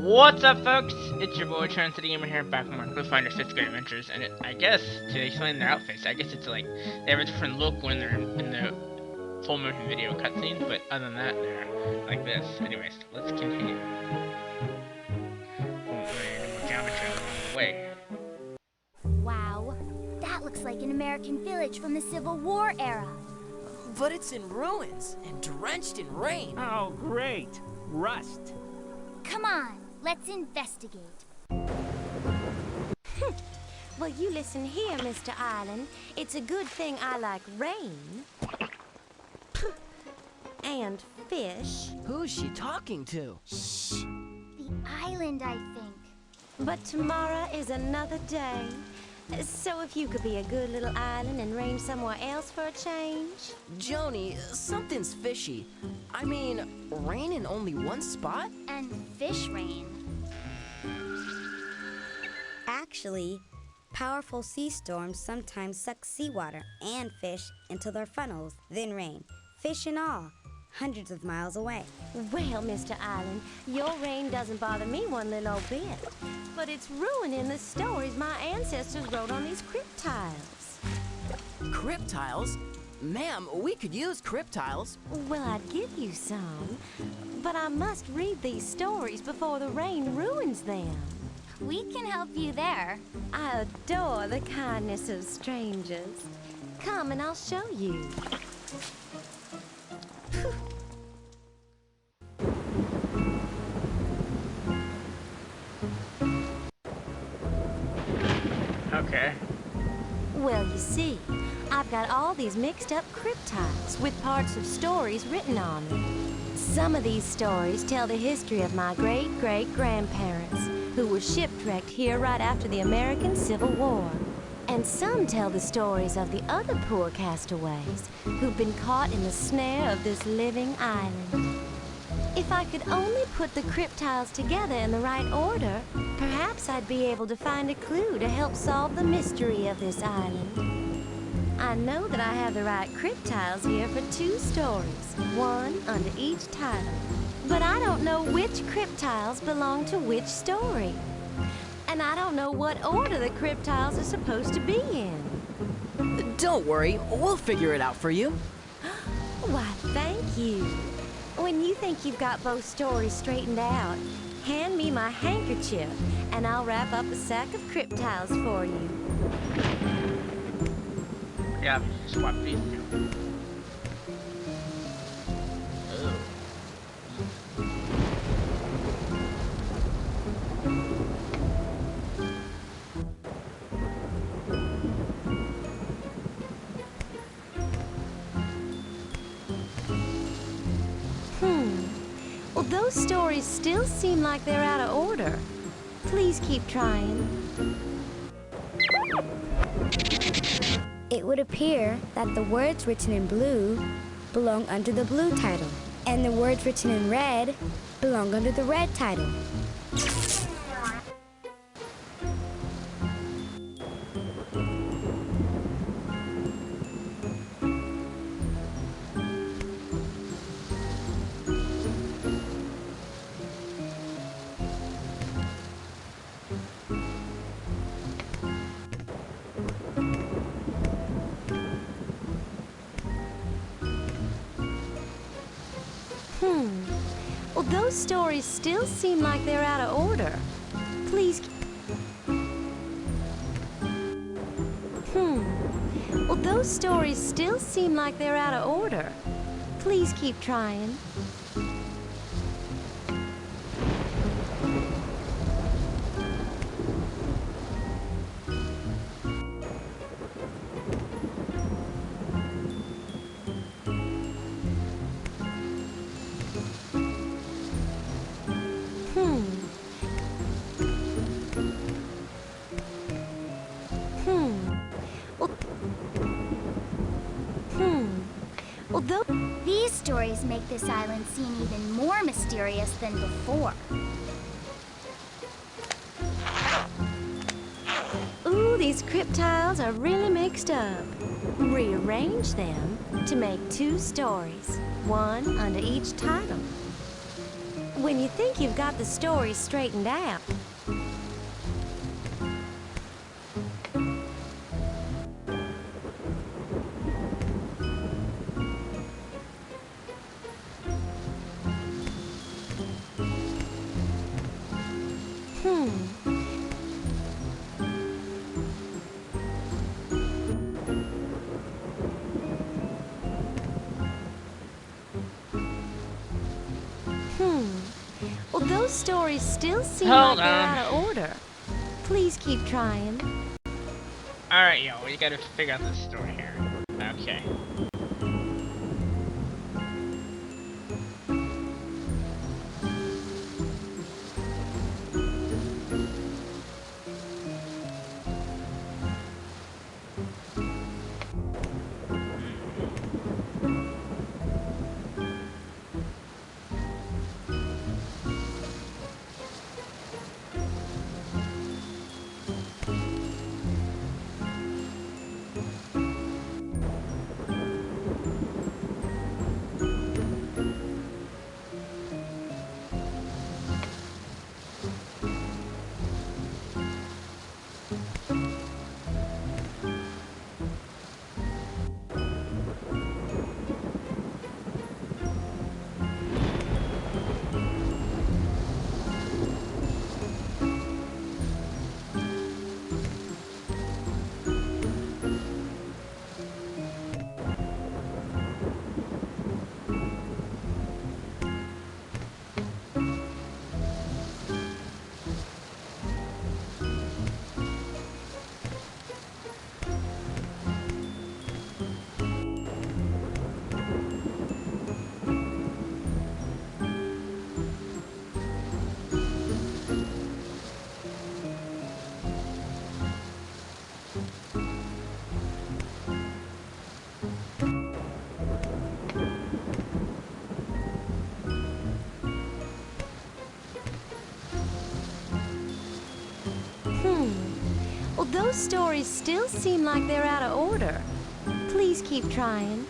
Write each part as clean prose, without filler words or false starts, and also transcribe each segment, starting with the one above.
What's up, folks? It's your boy Trans the Gamer here, back with more Cluefinders 5th grade adventures, and I guess to explain their outfits, I guess it's like they have a different look when they're in the full motion video cutscene, but other than that, they're like this. Anyways, let's continue. More geometry along the way. Wow, that looks like an American village from the Civil War era. But it's in ruins and drenched in rain. Oh, great. Rust. Come on, let's investigate. Well, you listen here, Mr. Island. It's a good thing I like rain. And fish. Who's she talking to? Shh! The island, I think. But tomorrow is another day. So if you could be a good little island and rain somewhere else for a change? Joni, something's fishy. I mean, rain in only one spot? And fish rain. Actually, powerful sea storms sometimes suck seawater and fish into their funnels, then rain, fish and all, hundreds of miles away. Well, Mr. Island, your rain doesn't bother me one little bit. But it's ruining the stories my ancestors wrote on these crypt tiles. Crypt tiles? Ma'am, we could use crypt tiles. Well, I'd give you some, but I must read these stories before the rain ruins them. We can help you there. I adore the kindness of strangers. Come and I'll show you. Okay. Well, you see, I've got all these mixed up crypt tiles with parts of stories written on them. Some of these stories tell the history of my great-great-grandparents, who were shipwrecked here right after the American Civil War. And some tell the stories of the other poor castaways who've been caught in the snare of this living island. If I could only put the crypt tiles together in the right order, perhaps I'd be able to find a clue to help solve the mystery of this island. I know that I have the right crypt tiles here for 2 stories, one under each title. But I don't know which crypt tiles belong to which story. And I don't know what order the crypt tiles are supposed to be in. Don't worry, we'll figure it out for you. Why, thank you. When you think you've got both stories straightened out, hand me my handkerchief, and I'll wrap up a sack of crypt tiles for you. Yeah, swap these two. Well, those stories still seem like they're out of order. Please keep trying. It would appear that the words written in blue belong under the blue title, and the words written in red belong under the red title. Well, those stories still seem like they're out of order. Please. Well, those stories still seem like they're out of order. Please keep trying. These stories make this island seem even more mysterious than before. Ooh, these crypt tiles are really mixed up. Rearrange them to make 2 stories, one under each title. When you think you've got the story straightened out, well, those stories still seem Hold like they're on. out of order. Please keep trying. Alright, yo, we gotta figure out this story here. Okay. Well, those stories still seem like they're out of order. Please keep trying.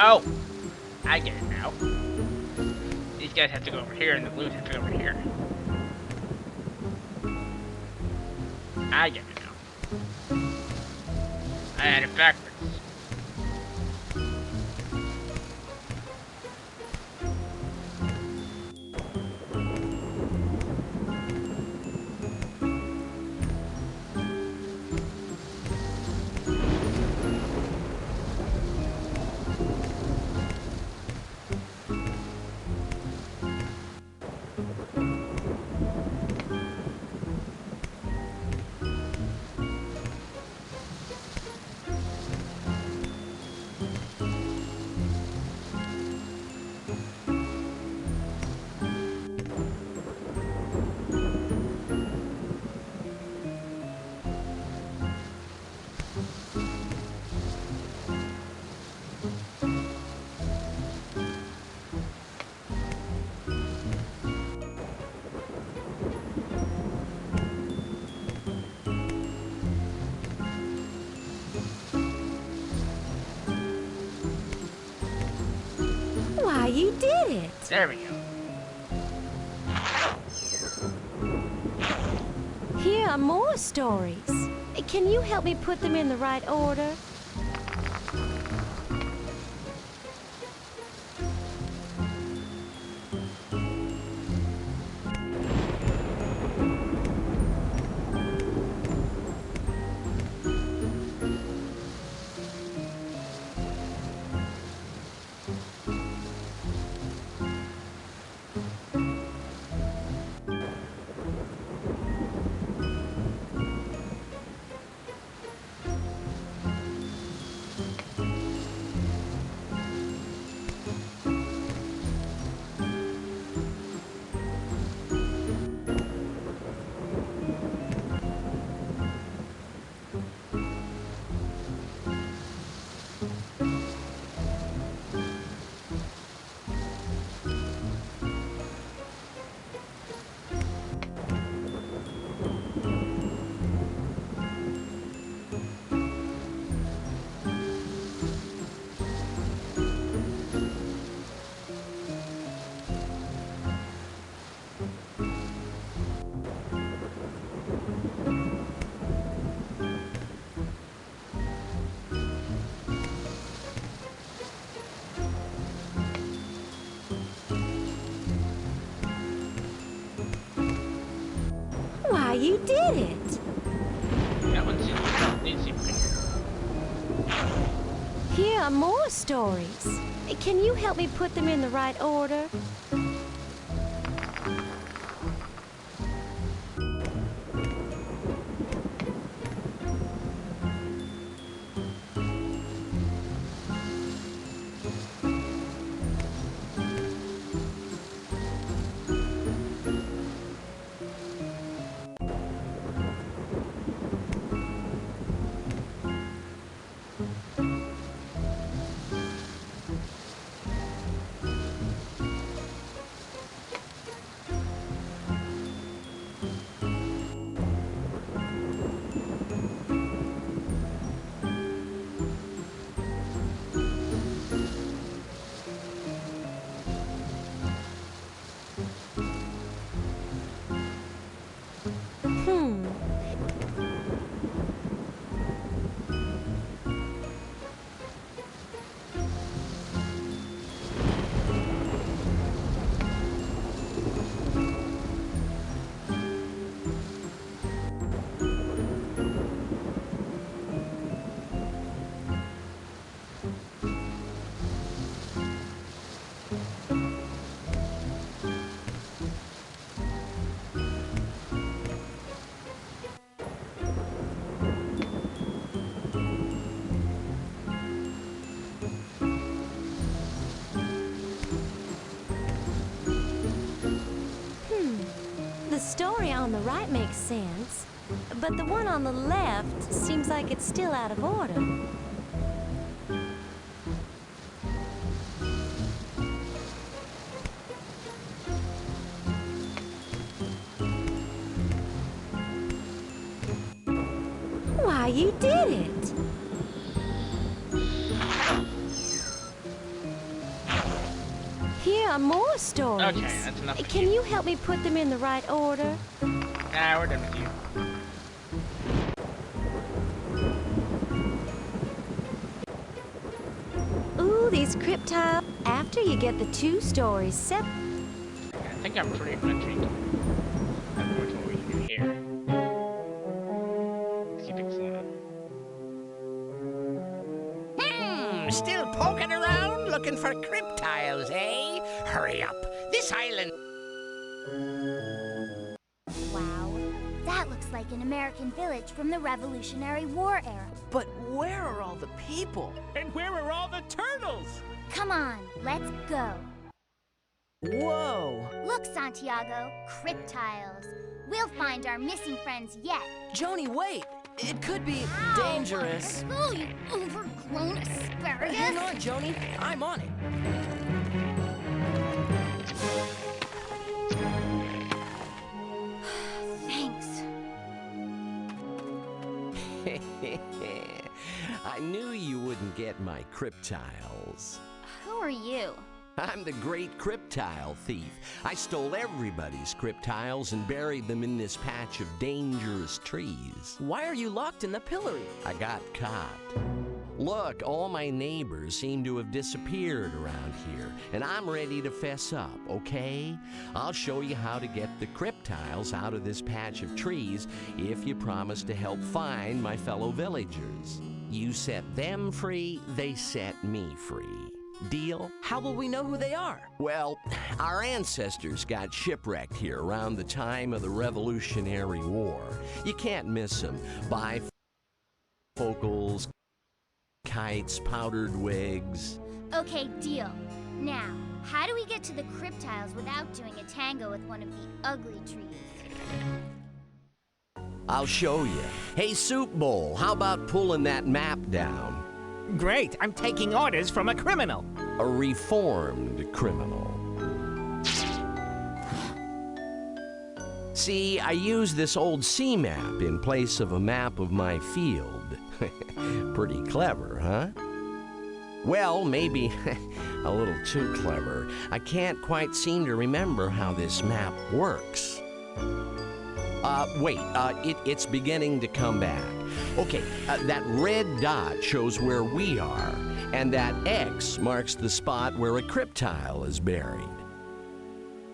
Oh! I get it now. These guys have to go over here and the blues have to go over here. I get it now. I had it backwards. Why, you did it! There we go. are more stories. Can you help me put them in the right order? Why, you did it! That one seems pretty. Here are more stories. Can you help me put them in the right order? Hmm. The story on the right makes sense, but the one on the left seems like it's still out of order. Why, you did it! Here are more stories. Okay, that's enough of Can you. you help me put them in the right order? Nah, we're done with you. Ooh, these crypt tiles. After you get the two stories separate. I think I'm pretty intrigued. I'm going to what we can do here. Keep it slow. Still poking around looking for crypt tiles, eh? Hurry up. This island... Wow, that looks like an American village from the Revolutionary War era. But where are all the people? And where are all the turtles? Come on, let's go. Whoa! Look, Santiago, crypt tiles. We'll find our missing friends yet. Joni, wait! It could be dangerous. Oh, you overgrown asparagus! Hang on, Joni. I'm on it. Thanks. I knew you wouldn't get my crypt tiles. Who are you? I'm the great cryptile thief. I stole everybody's cryptiles and buried them in this patch of dangerous trees. Why are you locked in the pillory? I got caught. Look, all my neighbors seem to have disappeared around here, and I'm ready to fess up, okay? I'll show you how to get the cryptiles out of this patch of trees if you promise to help find my fellow villagers. You set them free, they set me free. Deal? How will we know who they are? Well, our ancestors got shipwrecked here around the time of the Revolutionary War. You can't miss them. Bifocals, kites, powdered wigs. Okay, deal. Now, how do we get to the cryptiles without doing a tango with one of the ugly trees? I'll show you. Hey, Soup Bowl, how about pulling that map down? Great, I'm taking orders from a criminal. A reformed criminal. See, I used this old sea map in place of a map of my field. Pretty clever, huh? Well, maybe a little too clever. I can't quite seem to remember how this map works. Wait, it's beginning to come back. Okay, that red dot shows where we are, and that X marks the spot where a cryptile is buried.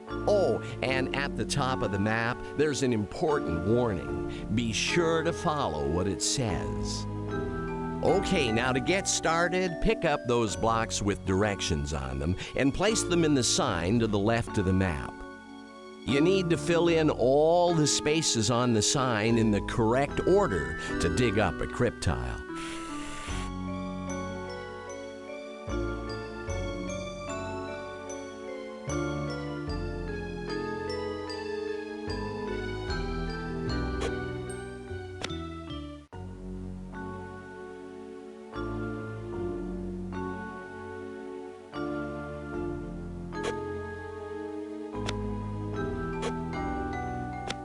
Oh, and at the top of the map, there's an important warning. Be sure to follow what it says. Okay, now to get started, pick up those blocks with directions on them and place them in the sign to the left of the map. You need to fill in all the spaces on the sign in the correct order to dig up a cryptile.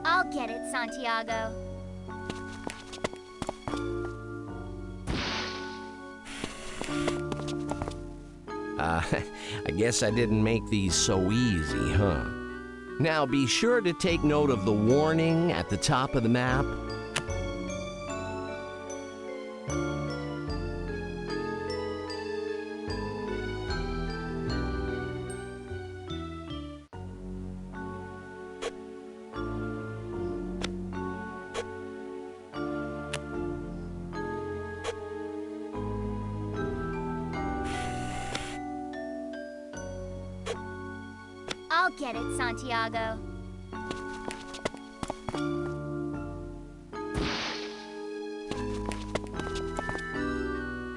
I'll get it, Santiago. I guess I didn't make these so easy, huh? Now be sure to take note of the warning at the top of the map. I'll get it, Santiago.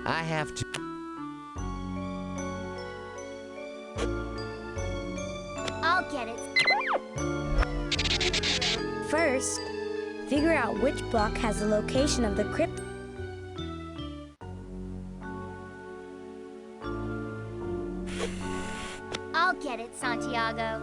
I have to... I'll get it. First, figure out which block has the location of the crypt. I'll get it, Santiago.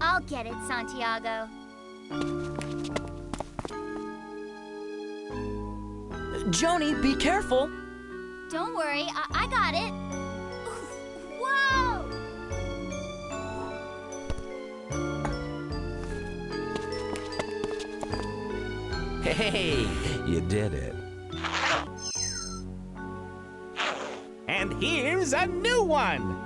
I'll get it, Santiago. Joni, be careful. Don't worry, I got it. Oof, whoa! Hey, you did it. And here's a new one.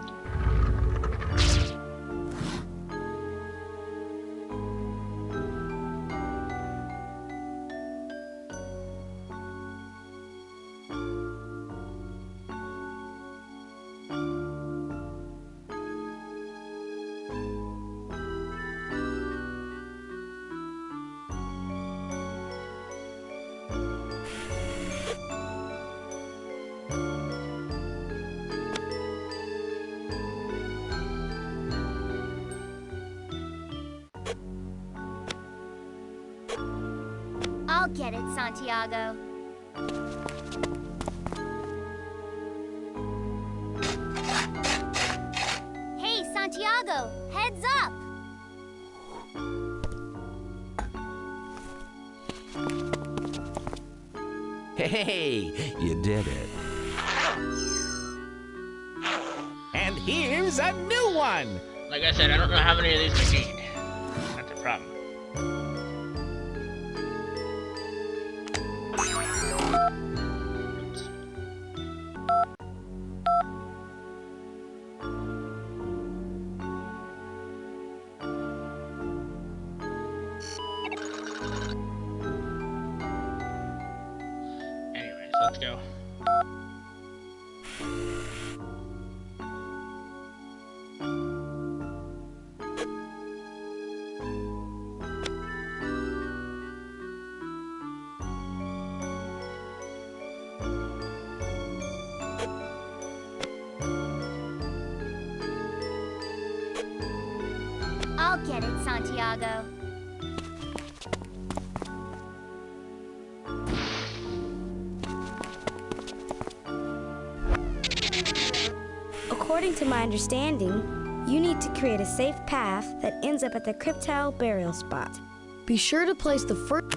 I'll get it, Santiago. Hey, Santiago, heads up! Hey, you did it. And here's a new one. Like I said, I don't know how many of these we need. That's a problem. Anyways, let's go. I'll get it, Santiago. According to my understanding, you need to create a safe path that ends up at the cryptile burial spot. Be sure to place the first...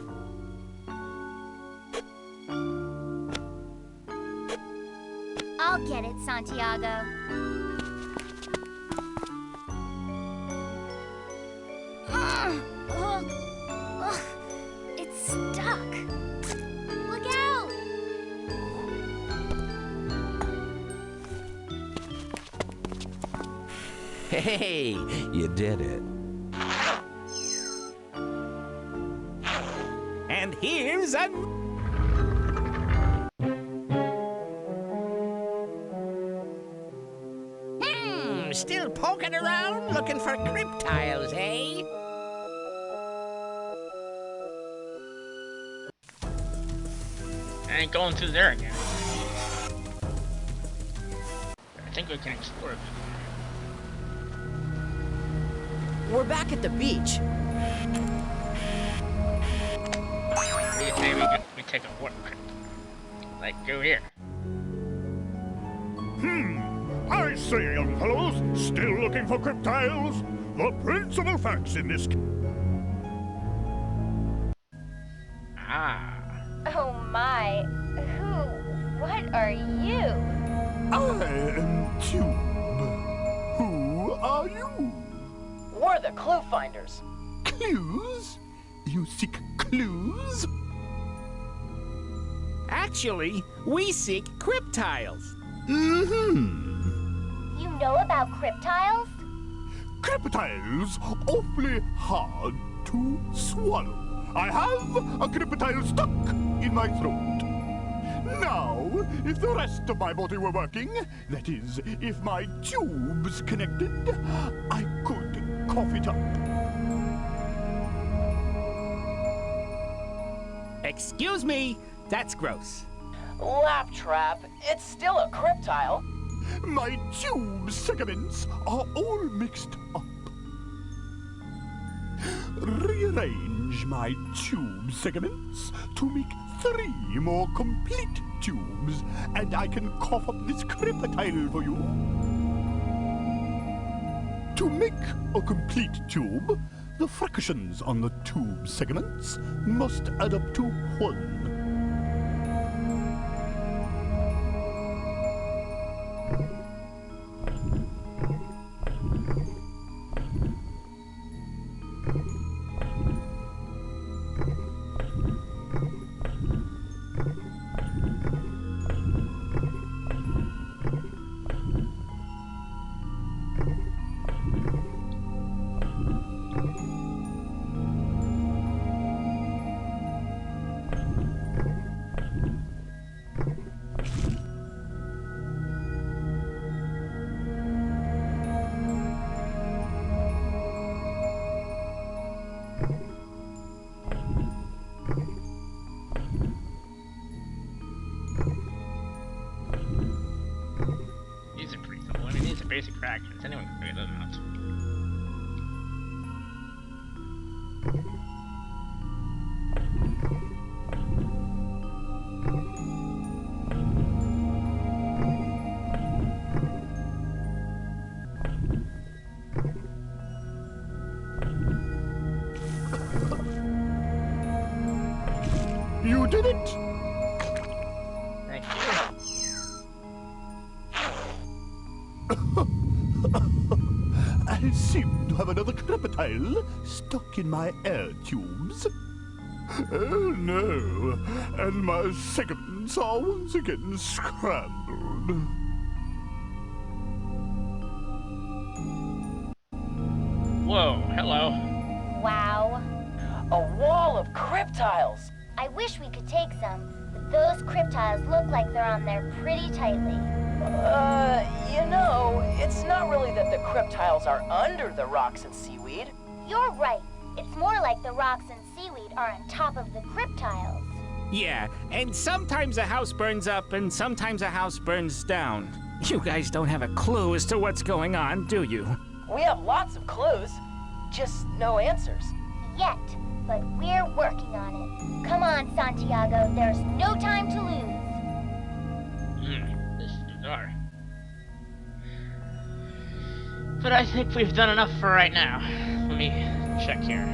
I'll get it, Santiago. It's stuck. Look out! Hey, you did it. And here's a... Still poking around looking for cryptiles, eh? I ain't going through there again. I think we can explore a bit We're back at the beach. more. Maybe we take a walk. Like, go here. I say, young fellows, still looking for cryptiles? The principal facts in this... Ah. Oh my. What are you? I am Tube. Who are you? We're the Cluefinders. Clues? You seek clues? Actually, we seek cryptiles. You know about cryptiles? Cryptiles awfully hard to swallow. I have a cryptile stuck in my throat. Now, if the rest of my body were working, that is, if my tubes connected, I could cough it up. Excuse me, that's gross. Laptrap, it's still a cryptile. My tube segments are all mixed up. Rearrange my tube segments to make 3 more complete tubes, and I can cough up this cryptile for you. To make a complete tube, the fractions on the tube segments must add up to 1. These are pretty simple. I mean, these are basic fractions. Anyone can figure them out. You did it! I seem to have another crepitile stuck in my air tubes. Oh no, and my segments are once again scrambled. Whoa, hello. Wow. A wall of cryptiles. I wish we could take some, but those cryptiles look like they're on there pretty tightly. You know, it's not really that the cryptiles are under the rocks and seaweed. You're right. It's more like the rocks and seaweed are on top of the cryptiles. Yeah, and sometimes a house burns up and sometimes a house burns down. You guys don't have a clue as to what's going on, do you? We have lots of clues, just no answers. Yet, but we're working on it. Come on, Santiago, there's no time to lose. This is bizarre. But I think we've done enough for right now. Let me check here.